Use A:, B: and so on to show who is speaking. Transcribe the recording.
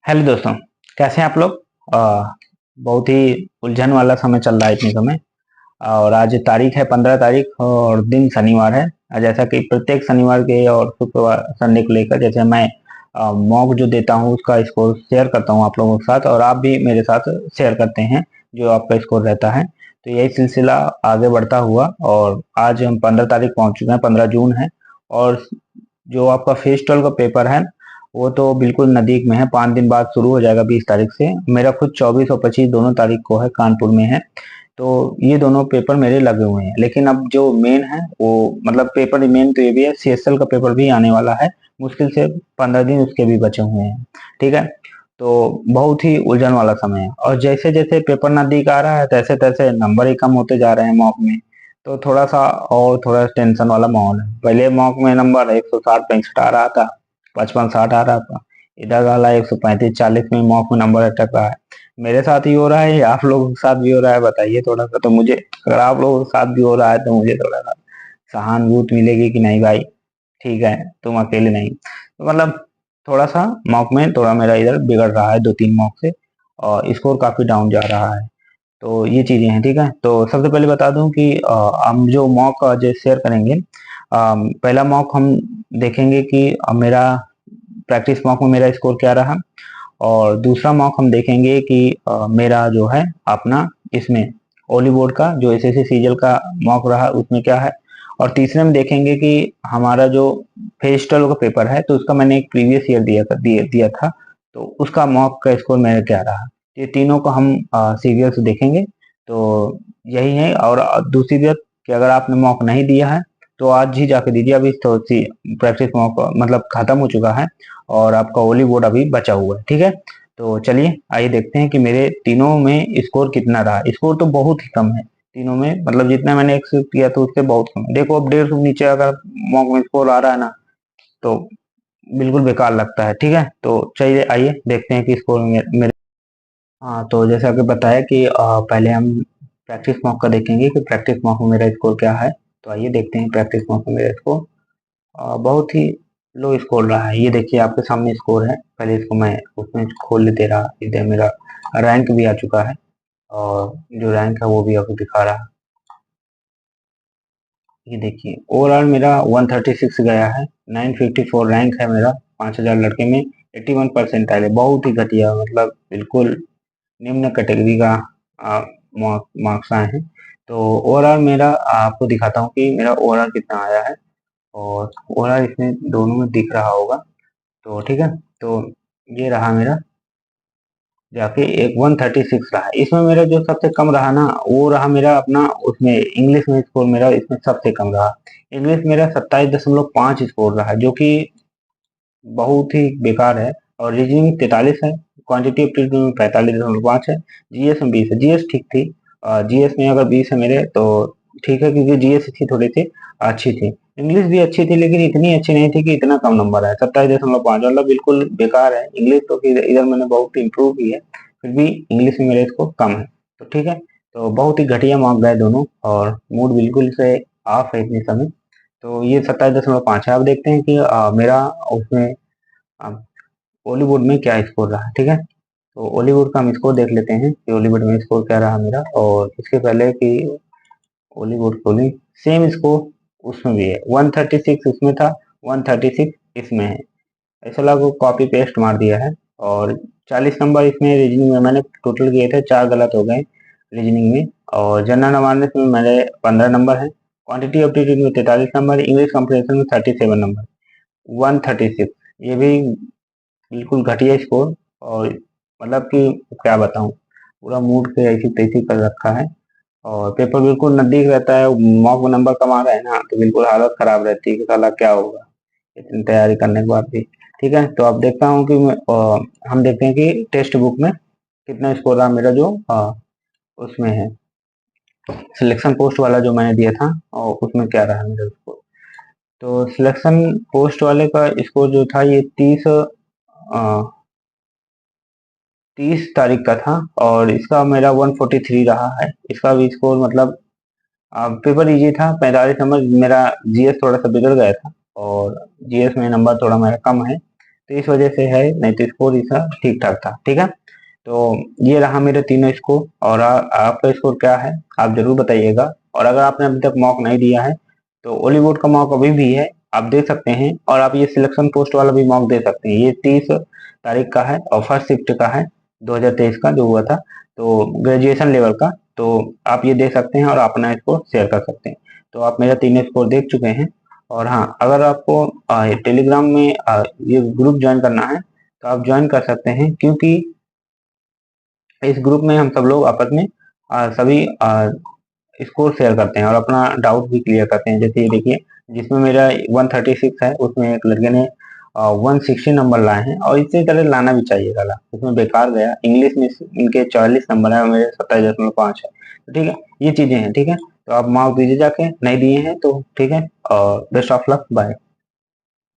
A: Hello दोस्तों, कैसे हैं आप लोग। बहुत ही उलझन वाला समय चल रहा है इतने समय। और आज तारीख है 15 तारीख और दिन शनिवार है। जैसा कि प्रत्येक शनिवार के और शुक्रवार संडे को लेकर जैसे मैं मॉक जो देता हूँ उसका स्कोर शेयर करता हूँ आप लोगों के साथ, और आप भी मेरे साथ शेयर करते हैं जो आपका स्कोर रहता है। तो यही सिलसिला आगे बढ़ता हुआ, और आज हम 15 तारीख पहुंच चुके हैं, 15 जून है। और जो आपका फेज 12 का पेपर है वो तो बिल्कुल नजदीक में है, 5 दिन बाद शुरू हो जाएगा 20 तारीख से। मेरा खुद 24 और 25 दोनों तारीख को है, कानपुर में है। तो ये दोनों पेपर मेरे लगे हुए हैं, लेकिन अब जो मेन है वो मतलब पेपर मेन तो ये भी है, सीएसएल का पेपर भी आने वाला है। मुश्किल से 15 दिन उसके भी बचे हुए हैं। ठीक है। तो बहुत ही उलझन वाला समय है, और जैसे जैसे पेपर नजदीक आ रहा है तैसे तैसे नंबर ही कम होते जा रहे हैं मॉक में। तो थोड़ा सा और थोड़ा टेंशन वाला माहौल है। पहले मॉक में नंबर 160-165 आ रहा था, 55-60 आ रहा था। इधर वाला 135-40 में मॉक में नंबर अटक रहा है। मेरे साथ ही हो रहा है या आप लोगों के साथ भी हो रहा है, बताइए थोड़ा सा तो मुझे। अगर आप लोगों के साथ भी हो रहा है तो मुझे थोड़ा सा सहानुभूति मिलेगी कि नहीं भाई, ठीक है, तुम अकेले नहीं। तो मतलब थोड़ा सा मॉक में थोड़ा मेरा इधर बिगड़ रहा है 2-3 मॉक से, और स्कोर काफी डाउन जा रहा है। तो ये चीजें हैं। ठीक है, तो सबसे पहले बता दूं कि हम जो मॉक जो शेयर करेंगे, पहला मॉक हम देखेंगे कि मेरा प्रैक्टिस मॉक में मेरा स्कोर क्या रहा। और दूसरा मॉक हम देखेंगे कि मेरा जो है अपना इसमें ओली बोर्ड का जो एसएससी सीजीएल का मॉक रहा उसमें क्या है। और तीसरे में देखेंगे कि हमारा जो फेज 12 का पेपर है तो उसका मैंने एक प्रीवियस ईयर दिया था, तो उसका मॉक का स्कोर मेरा क्या रहा। ये तीनों को हम सीरियल से देखेंगे। तो यही है। और दूसरी बात कि अगर आपने मॉक नहीं दिया है तो आज ही जाके दीजिए। अभी तो प्रैक्टिस मॉक मतलब खत्म हो चुका है, और आपका ओली बोर्ड अभी बचा हुआ है। ठीक है। तो चलिए आइए देखते हैं कि मेरे तीनों में स्कोर कितना रहा। स्कोर तो बहुत ही कम है तीनों में, मतलब जितना मैंने एक्सेप्ट किया था उससे बहुत कम है। देखो अब 150 नीचे अगर मॉक में स्कोर आ रहा है ना, तो बिल्कुल बेकार लगता है। ठीक है, तो चलिए आइए देखते हैं कि स्कोर मेरे। हाँ, तो जैसे आपको बताया कि पहले हम प्रैक्टिस मॉक का देखेंगे कि प्रैक्टिस मॉक में मेरा स्कोर क्या है। तो आइए देखते हैं प्रैक्टिस मॉक में मेरा स्कोर बहुत ही लो स्कोर रहा है। ये देखिए आपके सामने स्कोर है। पहले इसको मैं उसमें खोल दे रहा, इधर मेरा रैंक भी आ चुका है, और जो रैंक है वो भी आपको दिखा रहा। ये देखिए ओवरऑल मेरा 136 गया है, 954 रैंक है मेरा, 5000 लड़के में 81% है। बहुत ही घटिया, मतलब बिल्कुल निम्न कैटेगरी का मार्क्स आए हैं। तो ओवरऑल मेरा आपको दिखाता हूँ कि मेरा ओवरऑल कितना आया है। और ओवरऑल इसमें दोनों में दिख रहा होगा। तो ठीक है, तो ये रहा मेरा जाके एक 136 रहा। इसमें मेरा जो सबसे कम रहा ना वो रहा मेरा अपना उसमें इंग्लिश में स्कोर मेरा इसमें सबसे कम रहा। इंग्लिश मेरा 27.5 स्कोर रहा, जो कि बहुत ही बेकार है। और रीजनिंग 43 है, क्वांटिटी एप्टीट्यूड में 45.5 है, जीएस में 20 है। जीएस ठीक थी, जीएस में अगर 20 है मेरे तो ठीक है, क्योंकि जीएस की थोड़ी सी अच्छी थी। इंग्लिश भी अच्छी थी लेकिन इतनी अच्छी नहीं थी कि इतना कम नंबर है। 27.5 मतलब बिल्कुल बेकार है। इंग्लिश तो फिर इधर मैंने बहुत इम्प्रूव की है, फिर भी इंग्लिश में मेरे इसको कम है। तो ठीक है, तो बहुत ही घटिया मार्क गए दोनों, और मूड बिल्कुल से ऑफ है इतने समय। तो ये 27.5 है। अब देखते हैं कि मेरा उसमें बॉलीवुड में क्या स्कोर रहा। ठीक है, तो बॉलीवुड का हम स्कोर देख लेते हैं कि बॉलीवुड में स्कोर क्या रहा मेरा। और इसके पहले कि बॉलीवुड कोहली सेम स्कोर उसमें भी है, 136 उसमें था, 136 इसमें है। ऐसा लगा कॉपी पेस्ट मार दिया है। और 40 नंबर इसमें रीजनिंग में मैंने टोटल किए थे, 4 गलत हो गए रीजनिंग में। और जनरल अवेयरनेस में मेरे 15 नंबर है, क्वांटिटी एप्टीट्यूड में 43 नंबर, इंग्लिश कॉम्प्रिहेंशन में 37 नंबर, 136। ये भी बिल्कुल घटिया स्कोर। और मतलब कि क्या बताऊं, पूरा मूड से ऐसी तैसी कर रखा है। और पेपर बिल्कुल नजदीक रहता है, मॉक में नंबर कम आ रहा है ना, तो बिल्कुल हालत खराब रहती है कि साला क्या होगा इतनी तैयारी करने के बाद भी। ठीक है, तो अब देखता हूँ कि हम देखते हैं कि टेक्स्ट बुक में कितना स्कोर रहा मेरा, जो उसमें है सिलेक्शन पोस्ट वाला जो मैंने दिया था, और उसमें क्या रहा मेरा स्कोर। तो सिलेक्शन पोस्ट वाले का स्कोर जो था ये 30 तारीख का था, और इसका मेरा 143 रहा है। इसका भी स्कोर मतलब पेपर इजी था, 45 नंबर। मेरा जीएस थोड़ा सा बिगड़ गया था, और जीएस में नंबर थोड़ा मेरा कम है, तो इस वजह से है, नहीं तो स्कोर इसका ठीक ठाक था। ठीक है, तो ये रहा मेरे तीनों स्कोर। और आपका स्कोर क्या है आप जरूर बताइएगा। और अगर आपने अभी तक मॉक नहीं दिया है तो हॉलीवुड का मॉक अभी भी है, आप दे सकते हैं। और आप ये सिलेक्शन पोस्ट वाला भी मॉक दे सकते हैं, ये 30 तारीख का है और फर्स्ट शिफ्ट का है 2023 का जो हुआ था, तो ग्रेजुएशन लेवल का। तो आप ये देख सकते हैं और अपना स्कोर शेयर कर सकते हैं। तो आप मेरा 3 स्कोर देख चुके हैं। और हाँ, अगर आपको टेलीग्राम में ये ग्रुप ज्वाइन करना है तो आप ज्वाइन कर सकते हैं, क्योंकि इस ग्रुप में हम सब लोग आपस में सभी स्कोर शेयर करते हैं और अपना डाउट भी क्लियर करते हैं। जैसे ये देखिए, जिसमें मेरा 136 है उसमें एक लड़के ने 160 नंबर लाए हैं, और इसी तरह लाना भी चाहिए था, उसमें बेकार गया। इंग्लिश में इनके 44 नंबर है और मेरे 27.5 है। तो ठीक है, ये चीजें हैं। ठीक है, तो आप मार्क दीजिए जाके, नहीं दिए हैं तो ठीक है, और बेस्ट ऑफ लक, बाय।